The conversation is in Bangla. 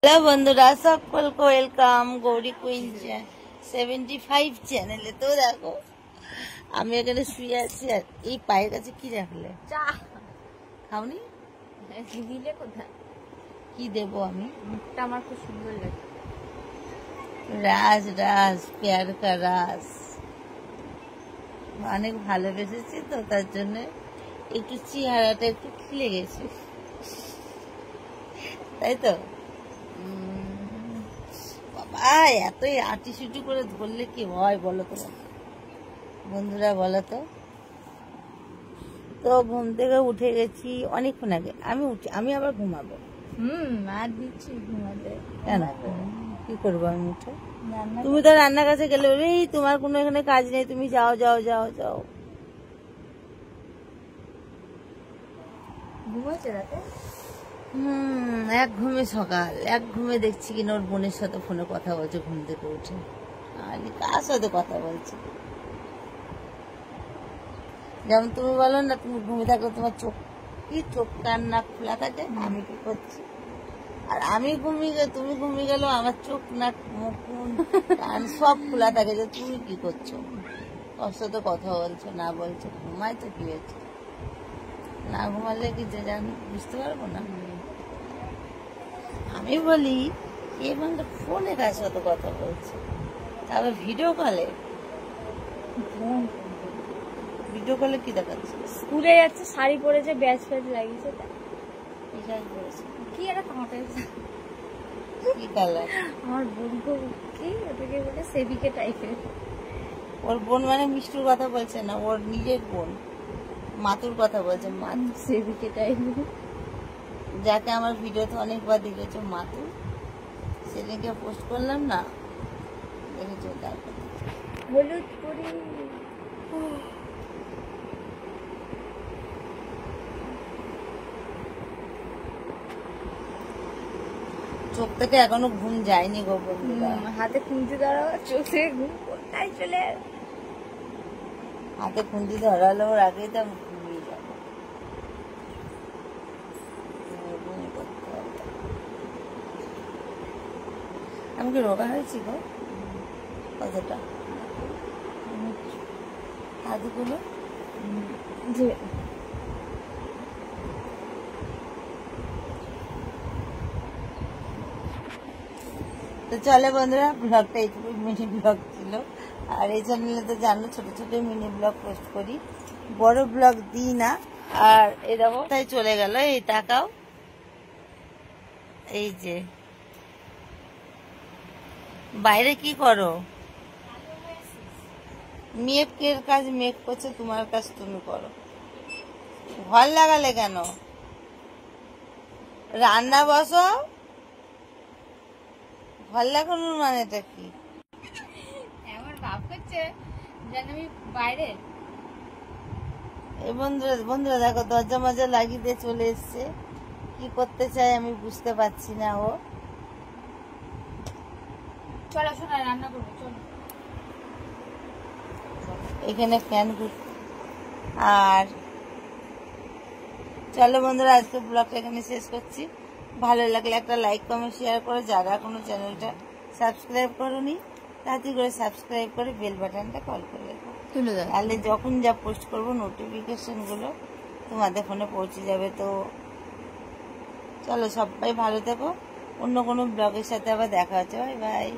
হ্যালো বন্ধুরা, সকলকে ওয়েলকাম গৌরী কুইন 75 চ্যানেলে। তো দেখো আমি এখানে শুয়ে আছি আর এই পায়ের কাছে কি রাখলে? চা খাওনি? দিলে কোথায়? কি দেবো আমি? মুখটা আমার খুব সুন্দর লাগে। রাজ রাজ প্যার কা রাজ অনেক ভালোবেসেছি তো, তার জন্য একটু চেহারাটা একটু খিলে গেছে, তাই তো। বাবা এতই আটিসুটি করে ধরলে কি হয় বলো তো বন্ধুরা, বলো তো। তো ঘুম থেকে উঠে গেছি অনেকক্ষণ আগে, আমি আবার ঘুমাবো। আর দিচ্ছি ঘুমাতে। কেন কি করবো আমি উঠে? তুমি তো রান্নার কাছে গেলে এই তোমার কোনো এখানে কাজ নেই, তুমি যাও যাও যাও যাও। ঘুমাচ্ছে রাতে? এক ঘুমে সকাল, এক ঘুমে দেখছি কিনা ওর বোনের সাথে ফোনে কথা বলছে ঘুম থেকে উঠে। আমি কার সাথে কথা বলছি? যেমন তুমি বলো না, তুমি ঘুমিয়ে থাকলে তোমার চোখ কান নাক খোলা থাকে, আমি কি করছি? আর আমি তুমি ঘুমিয়ে গেল আমার চোখ নাক মুখ কান সব খোলা থাকে, যে তুমি কি করছো? ওর সাথে কথা বলছো না বলছো, ঘুমাই তো কি হয়েছে? না ঘুমালে কি যে বুঝতে পারবো না। আমি বলি এ মানে ফোনে কার সাথে কথা বলছে, তারপর ভিডিও কলে কি দেখাচ্ছে? স্কুলে যাচ্ছে, শাড়ি পরেছে, ব্যাজ ফ্যাজ লাগিয়েছে। কি একটা কাঁটা, কি কালার? আমার বোন কি ওটাকে বলে সেবিকে টাইপের। ওর বোন মানে মিষ্টির কথা বলছে না, ওর নিজের বোন মাতুর কথা বলছে। সেবিকে টাইপের, যাকে আমার ভিডিওতে অনেকবার দেখেছো, মাতুর। সেদিনকে পোস্ট করলাম না, দেখেছো? তারপর হলুদ পরি চোখ থেকে এখনো ঘুম যায়নি গো বন্ধুরা। হাতে খুঁজে দাঁড়াও, চোখে ঘুম কোথায় চলে? হাতে খুন্তি ধরালো ওর আগেই তো আমি ঘুমিয়ে যাবো। আমি কি রোগা হয়েছি গো? কতটা? হাতগুলো যে তো চলে বন্ধুরা, ব্লগটা এইটুকু মিনি ব্লগ ছিল। আর এই চ্যানেলে তো জানো ছোট ছোট মিনি ব্লগ পোস্ট করি, বড় ব্লগ দিই না। আর এই দেখো তাই চলে গেল, এই তাকাও, এই যে বাইরে কি করো? মেয়ের কাজ মেয়ে করছে, তোমার কাজ তুমি করো। ঘর লাগালে কেন? রান্না বসো। ঘর লাগানোর মানেটা কি? এমন ভাব করছে যেন আমি বাইরে। এই বন্ধুরা দেখো দরজা মজা লাগিয়ে দিয়ে চলে এসছে। কি করতে চাই আমি বুঝতে পারছি না। ও চলো শোনা, রান্না করবো চলো। এখানে ফ্যান ঘুরছে। আর চলো বন্ধুরা, আজকে ব্লগটা এখানে শেষ করছি। ভালো লাগলে একটা লাইক কমেন্ট শেয়ার করো। যারা কোনো চ্যানেলটা সাবস্ক্রাইব করোনি তাড়াতাড়ি করে সাবস্ক্রাইব করে বেল বাটনটা কল করে রেখো, তাহলে যখন যা পোস্ট করবো নোটিফিকেশনগুলো তোমাদের ফোনে পৌঁছে যাবে। তো চলো সবাই ভালো থেকো, অন্য কোনো ব্লগের সাথে আবার দেখা হচ্ছে। Bye bye.